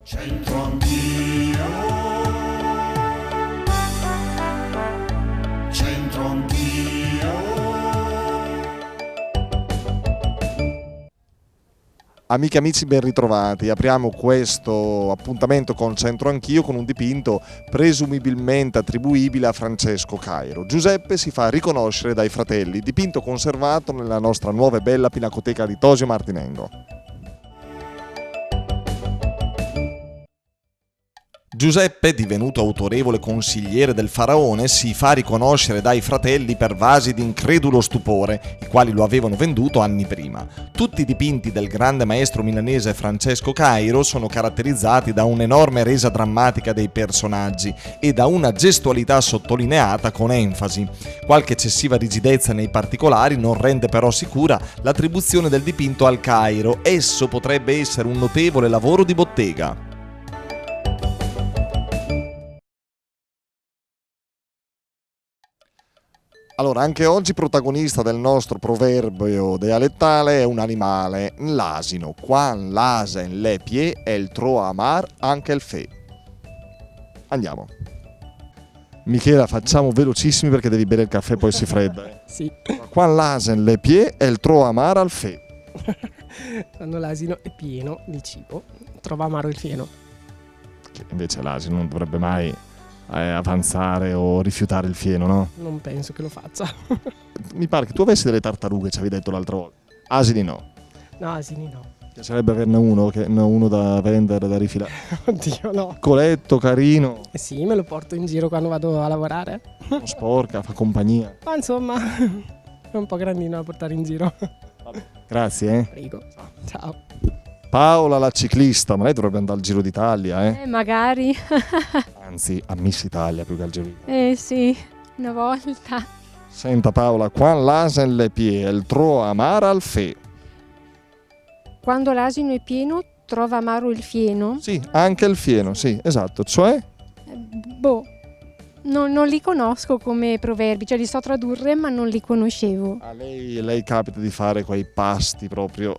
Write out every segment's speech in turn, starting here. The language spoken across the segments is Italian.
C'entro anch'io, c'entro anch'io. Amiche e amici, ben ritrovati. Apriamo questo appuntamento con Centro Anch'io con un dipinto presumibilmente attribuibile a Francesco Cairo. Giuseppe si fa riconoscere dai fratelli, dipinto conservato nella nostra nuova e bella Pinacoteca di Tosio Martinengo. Giuseppe, divenuto autorevole consigliere del faraone, si fa riconoscere dai fratelli per vasi di incredulo stupore, i quali lo avevano venduto anni prima. Tutti i dipinti del grande maestro milanese Francesco Cairo sono caratterizzati da un'enorme resa drammatica dei personaggi e da una gestualità sottolineata con enfasi. Qualche eccessiva rigidezza nei particolari non rende però sicura l'attribuzione del dipinto al Cairo. Esso potrebbe essere un notevole lavoro di bottega. Allora, anche oggi protagonista del nostro proverbio dialettale è un animale, l'asino. Quan l'asen le pie, el tro amar anche il fe. Andiamo. Michela, facciamo velocissimi perché devi bere il caffè, poi si fredda. Sì. Quan l'asen le pie, el tro amar al fe. Quando l'asino è pieno di cibo, trova amaro il fieno. Che invece l'asino non dovrebbe mai avanzare o rifiutare il fieno, no? Non penso che lo faccia. Mi pare che tu avessi delle tartarughe, ci avevi detto l'altra volta. Asini no. No, asini no. Piacerebbe averne uno da vendere, da rifilare. Oddio, no. Coletto, carino, Eh sì, me lo porto in giro quando vado a lavorare. non sporca, fa compagnia. Ma insomma, è un po' grandino da portare in giro. Grazie, Prego. Ciao. Paola la ciclista, ma lei dovrebbe andare al Giro d'Italia, Magari. Anzi, a Miss Italia più che al Giro d'Italia. Sì, una volta. Senta Paola, quan l'asen le pie, il tro amara al fe. Quando l'asino è pieno, trova amaro il fieno? Sì, anche il fieno, sì, esatto. Cioè? Non li conosco come proverbi, cioè li so tradurre ma non li conoscevo. A lei capita di fare quei pasti proprio,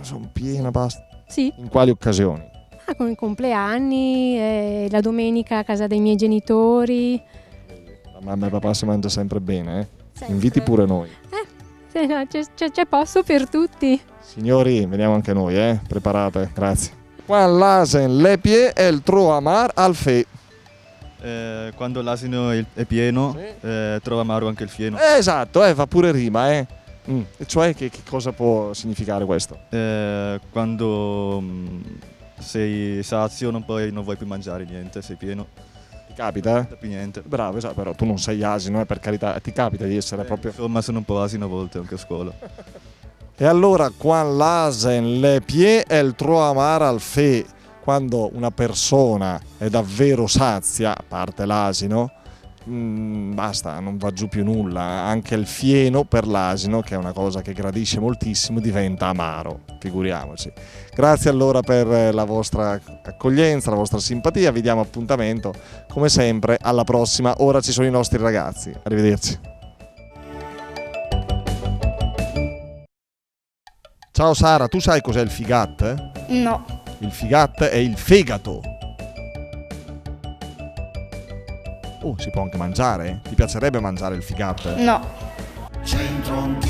sono piena pasta. Sì, In quali occasioni? con i compleanni, la domenica a casa dei miei genitori. La mamma e papà si mangia sempre bene, eh? Sempre. Inviti pure noi. Sì, no, c'è posto per tutti. Signori, veniamo anche noi, preparate, grazie. Quan l'asen le pie, il tro amar al fe. Quando l'asino è pieno, trova amaro anche il fieno. Esatto, fa pure rima, E cioè che cosa può significare questo? Quando sei sazio non vuoi più mangiare niente, sei pieno, Ti capita? non più niente. Bravo, esatto, però tu non sei asino, per carità, ti capita di essere proprio... Insomma, sono un po' asino a volte anche a scuola. E allora, quan l'asen le pie, il tro amar al fe. Quando una persona è davvero sazia, a parte l'asino, basta, non va giù più nulla. Anche il fieno per l'asino, che è una cosa che gradisce moltissimo, diventa amaro, figuriamoci. Grazie allora per la vostra accoglienza, la vostra simpatia, vi diamo appuntamento come sempre alla prossima. Ora ci sono i nostri ragazzi, arrivederci. Ciao Sara, tu sai cos'è il figat? No, Il figat è il fegato. Oh, si può anche mangiare? Ti piacerebbe mangiare il figat? no. C'entro anch'io.